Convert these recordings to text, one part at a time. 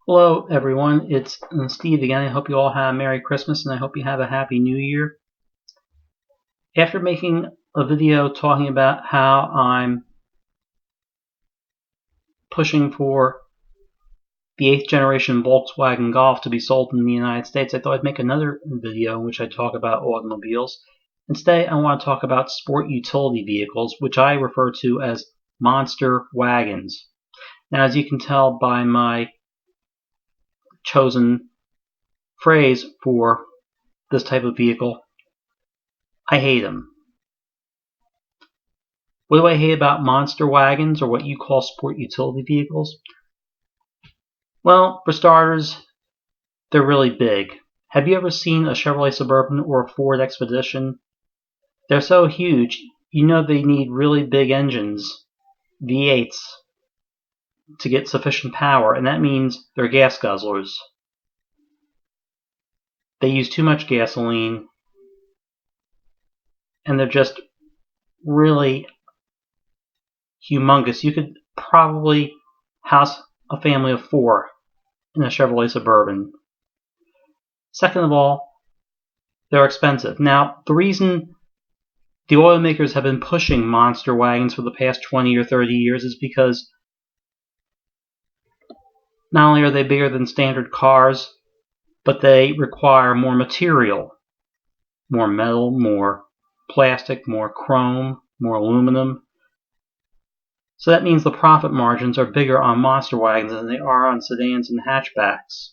Hello everyone, it's Steve again. I hope you all have a Merry Christmas and I hope you have a Happy New Year. After making a video talking about how I'm pushing for the 8th generation Volkswagen Golf to be sold in the United States, I thought I'd make another video in which I talk about automobiles. Instead, I want to talk about sport utility vehicles, which I refer to as monster wagons. Now, as you can tell by my chosen phrase for this type of vehicle, I hate them. What do I hate about monster wagons, or what you call sport utility vehicles? Well, for starters, they're really big. Have you ever seen a Chevrolet Suburban or a Ford Expedition? They're so huge, you know they need really big engines, V8s, to get sufficient power, and that means they're gas guzzlers. They use too much gasoline, and they're just really humongous. You could probably house a family of 4 in a Chevrolet Suburban. Second of all, they're expensive. Now, the reason the automakers have been pushing monster wagons for the past 20 or 30 years is because not only are they bigger than standard cars, but they require more material. More metal, more plastic, more chrome, more aluminum. So that means the profit margins are bigger on monster wagons than they are on sedans and hatchbacks.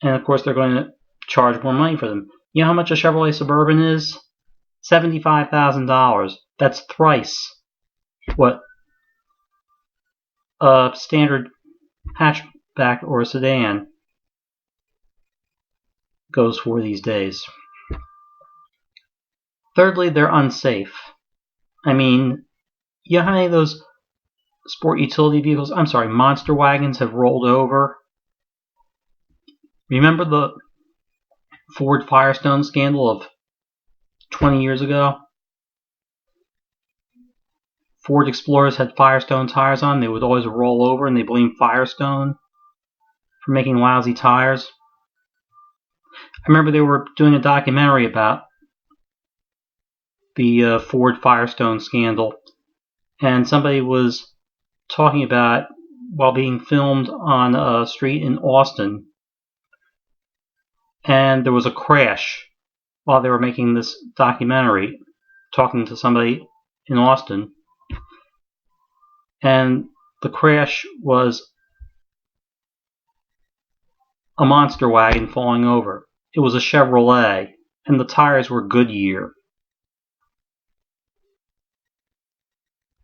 And of course, they're going to charge more money for them. You know how much a Chevrolet Suburban is? $75,000. That's thrice what a standard hatchback or a sedan goes for these days. Thirdly, they're unsafe. I mean, you know how many of those sport utility vehicles, monster wagons have rolled over? Remember the Ford Firestone scandal of 20 years ago? Ford Explorers had Firestone tires on. They would always roll over, and they blamed Firestone for making lousy tires. I remember they were doing a documentary about the Ford Firestone scandal, and somebody was talking about it while being filmed on a street in Austin, and there was a crash while they were making this documentary, talking to somebody in Austin, and the crash was a monster wagon falling over. It was a Chevrolet, and the tires were Goodyear.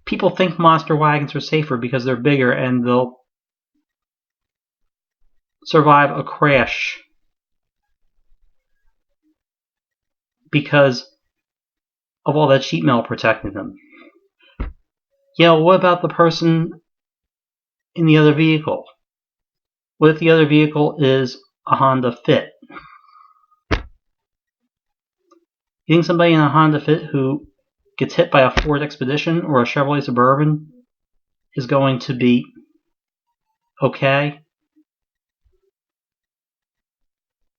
People think monster wagons are safer because they're bigger and they'll survive a crash because of all that sheet metal protecting them. Yeah, well, what about the person in the other vehicle? What if the other vehicle is a Honda Fit? You think somebody in a Honda Fit who gets hit by a Ford Expedition or a Chevrolet Suburban is going to be okay?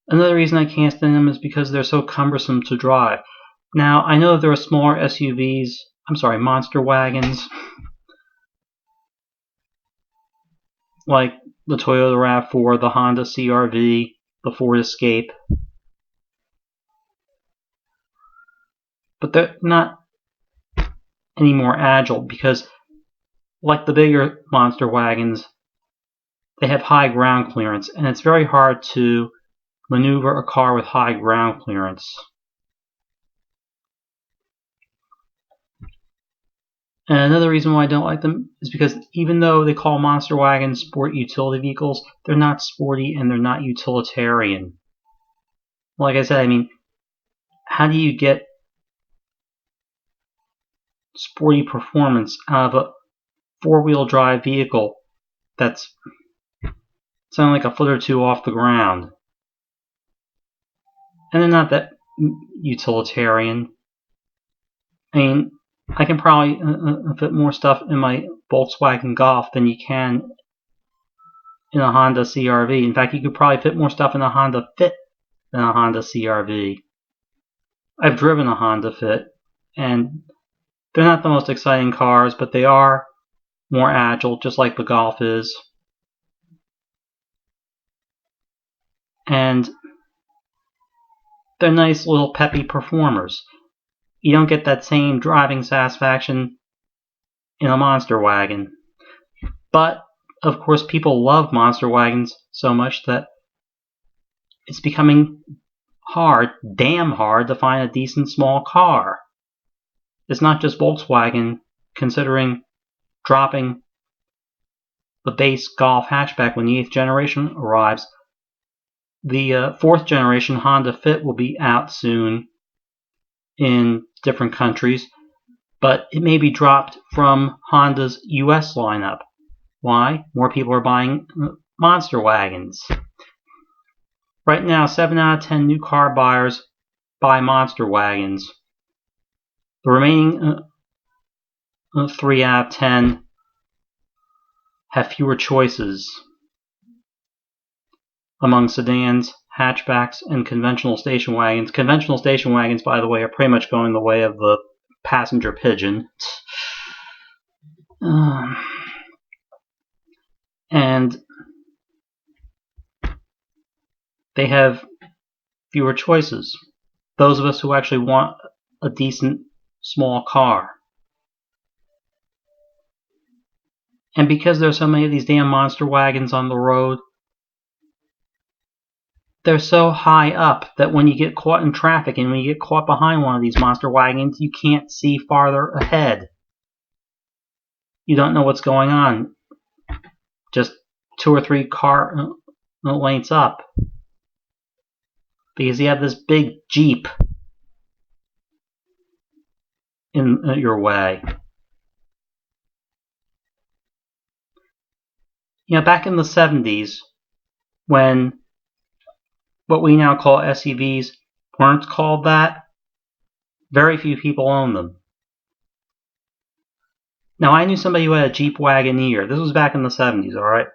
Another reason I can't stand them is because they're so cumbersome to drive. Now, I know there are smaller SUVs, monster wagons, like the Toyota RAV4, the Honda CR-V, the Ford Escape. But they're not any more agile because, like the bigger monster wagons, they have high ground clearance, and it's very hard to maneuver a car with high ground clearance. And another reason why I don't like them is because even though they call monster wagons sport utility vehicles, they're not sporty and they're not utilitarian. Like I said, how do you get sporty performance out of a 4-wheel drive vehicle that's something like a foot or two off the ground? And they're not that utilitarian. I can probably fit more stuff in my Volkswagen Golf than you can in a Honda CR-V. In fact, you could probably fit more stuff in a Honda Fit than a Honda CR-V. I've driven a Honda Fit, and they're not the most exciting cars, but they are more agile, just like the Golf is. And they're nice little peppy performers. You don't get that same driving satisfaction in a monster wagon. But, of course, people love monster wagons so much that it's becoming hard, damn hard, to find a decent small car. It's not just Volkswagen considering dropping the base Golf hatchback when the 8th generation arrives. The 4th generation Honda Fit will be out soon in different countries, but it may be dropped from Honda's US lineup. Why? More people are buying monster wagons. Right now, 7 out of 10 new car buyers buy monster wagons. The remaining 3 out of 10 have fewer choices among sedans, hatchbacks, and conventional station wagons. Conventional station wagons, by the way, are pretty much going the way of the passenger pigeon. And they have fewer choices. Those of us who actually want a decent small car. And because there's so many of these damn monster wagons on the road, they're so high up that when you get caught in traffic and when you get caught behind one of these monster wagons, you can't see farther ahead. You don't know what's going on. Just 2 or 3 car lengths up. Because you have this big Jeep in your way. You know, back in the 70s, when what we now call SUVs weren't called that, very few people owned them. Now, I knew somebody who had a Jeep Wagoneer. This was back in the 70s, alright?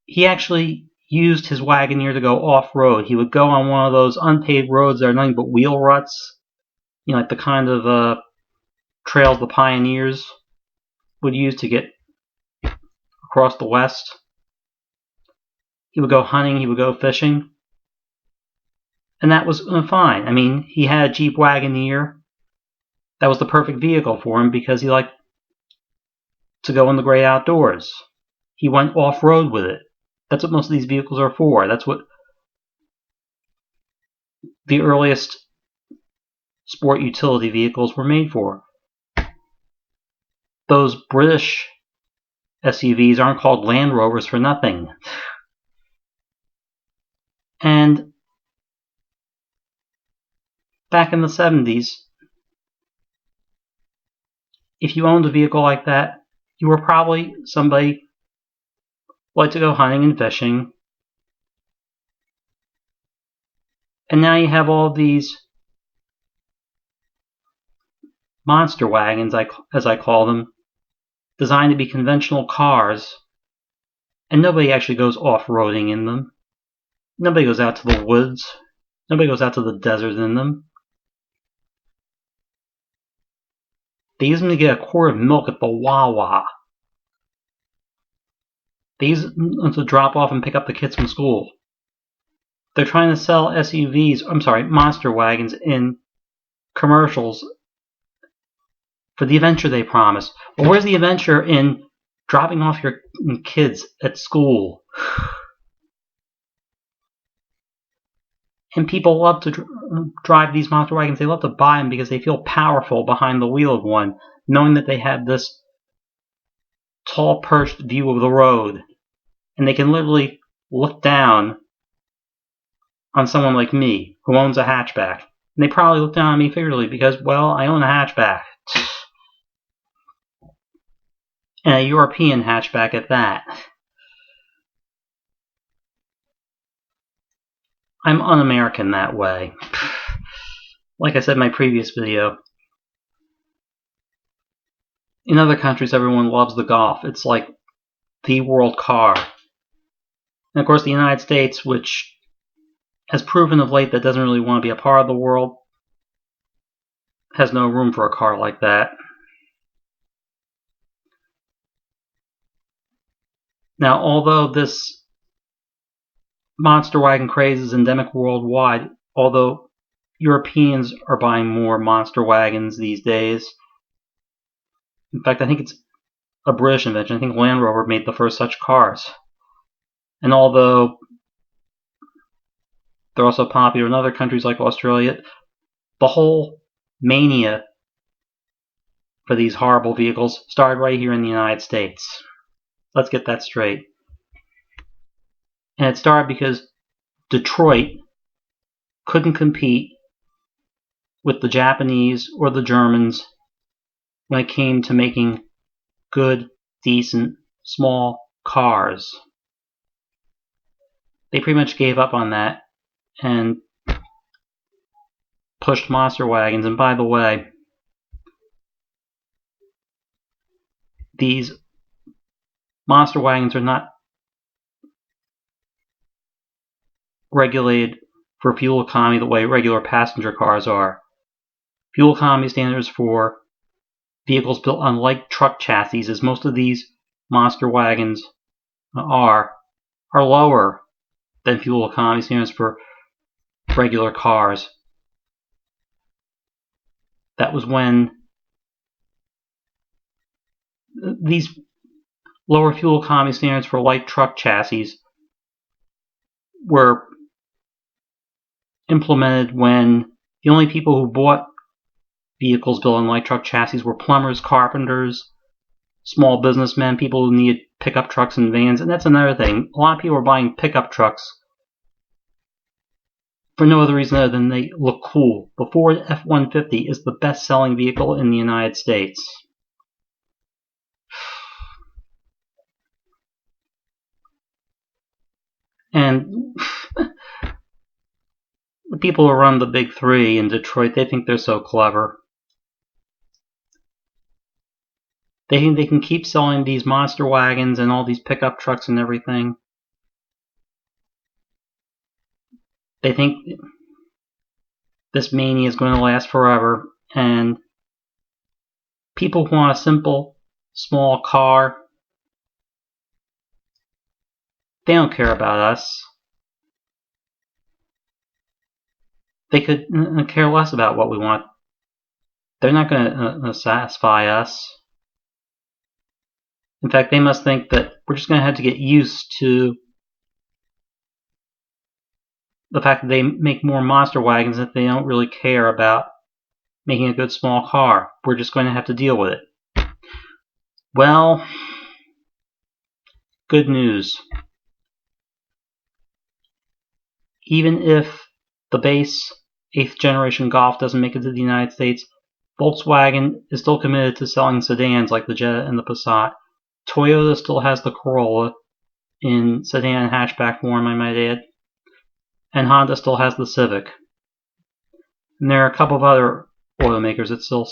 He actually used his Wagoneer to go off-road. He would go on one of those unpaved roads that are nothing but wheel ruts. You know, like the kind of trails the pioneers would use to get across the West. He would go hunting, he would go fishing. And that was fine. I mean, he had a Jeep Wagoneer. That was the perfect vehicle for him because he liked to go in the great outdoors. He went off-road with it. That's what most of these vehicles are for. That's what the earliest sport utility vehicles were made for. Those British SUVs aren't called Land Rovers for nothing. And back in the 70s, if you owned a vehicle like that, you were probably somebody who liked to go hunting and fishing. And now you have all these monster wagons, as I call them, designed to be conventional cars, and nobody actually goes off-roading in them. Nobody goes out to the woods. Nobody goes out to the desert in them. They use them to get a quart of milk at the Wawa. They use them to drop off and pick up the kids from school. They're trying to sell monster wagons in commercials for the adventure they promise. Well, where's the adventure in dropping off your kids at school? And people love to drive these monster wagons. They love to buy them because they feel powerful behind the wheel of one, knowing that they have this tall, perched view of the road. And they can literally look down on someone like me, who owns a hatchback. And they probably look down on me figuratively because, well, I own a hatchback. And a European hatchback at that. I'm un-American that way. Like I said in my previous video, in other countries everyone loves the Golf. It's like the world car. And of course, the United States, which has proven of late that doesn't really want to be a part of the world, has no room for a car like that. Now, although this monster wagon craze is endemic worldwide, although Europeans are buying more monster wagons these days. In fact, I think it's a British invention. I think Land Rover made the first such cars. And although they're also popular in other countries like Australia, the whole mania for these horrible vehicles started right here in the United States. Let's get that straight. And it started because Detroit couldn't compete with the Japanese or the Germans when it came to making good, decent, small cars. They pretty much gave up on that and pushed monster wagons. And by the way, these monster wagons are not regulated for fuel economy the way regular passenger cars are. Fuel economy standards for vehicles built on light truck chassis, as most of these monster wagons are lower than fuel economy standards for regular cars. That was when these lower fuel economy standards for light truck chassis were implemented when the only people who bought vehicles built on light truck chassis were plumbers, carpenters, small businessmen, people who needed pickup trucks and vans. And that's another thing. A lot of people are buying pickup trucks for no other reason other than they look cool. The Ford F-150 is the best-selling vehicle in the United States. And the people who run the big three in Detroit, they think they're so clever. They think they can keep selling these monster wagons and all these pickup trucks and everything. They think this mania is going to last forever, and people who want a simple, small car, they don't care about us. They could care less about what we want. They're not going to satisfy us. In fact, they must think that we're just going to have to get used to the fact that they make more monster wagons, that they don't really care about making a good small car. We're just going to have to deal with it. Well, good news. Even if the base 8th generation Golf doesn't make it to the United States, Volkswagen is still committed to selling sedans like the Jetta and the Passat. Toyota still has the Corolla in sedan and hatchback form, I might add. And Honda still has the Civic. And there are a couple of other automakers that still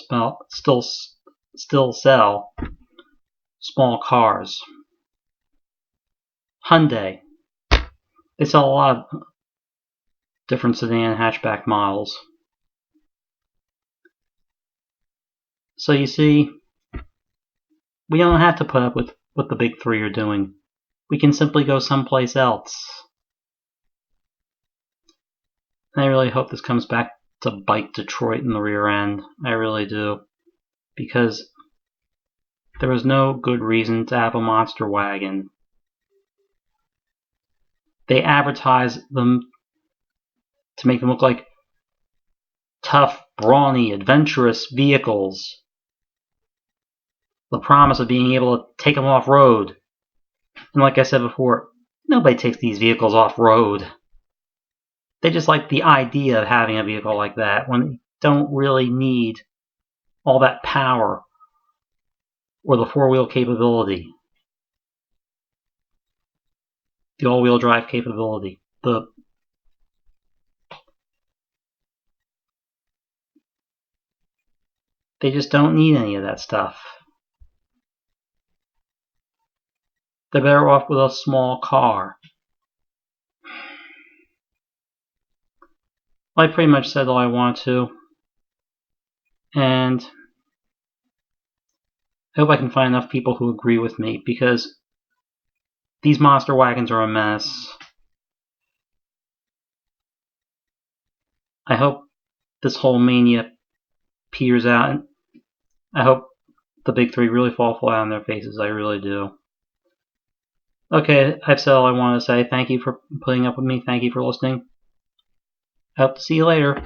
sell small cars. Hyundai. They sell a lot of different sedan and hatchback models. So you see, we don't have to put up with what the big three are doing. We can simply go someplace else. And I really hope this comes back to bite Detroit in the rear end. I really do. Because there was no good reason to have a monster wagon. They advertise them to make them look like tough, brawny, adventurous vehicles. The promise of being able to take them off-road. And like I said before, nobody takes these vehicles off-road. They just like the idea of having a vehicle like that when they don't really need all that power or the four-wheel capability. The all-wheel drive capability. They just don't need any of that stuff. They're better off with a small car. I pretty much said all I want to, and I hope I can find enough people who agree with me, because these monster wagons are a mess. I hope this whole mania peters out, and I hope the big three really fall flat on their faces. I really do. Okay, I've said all I want to say. Thank you for putting up with me. Thank you for listening. Hope to see you later.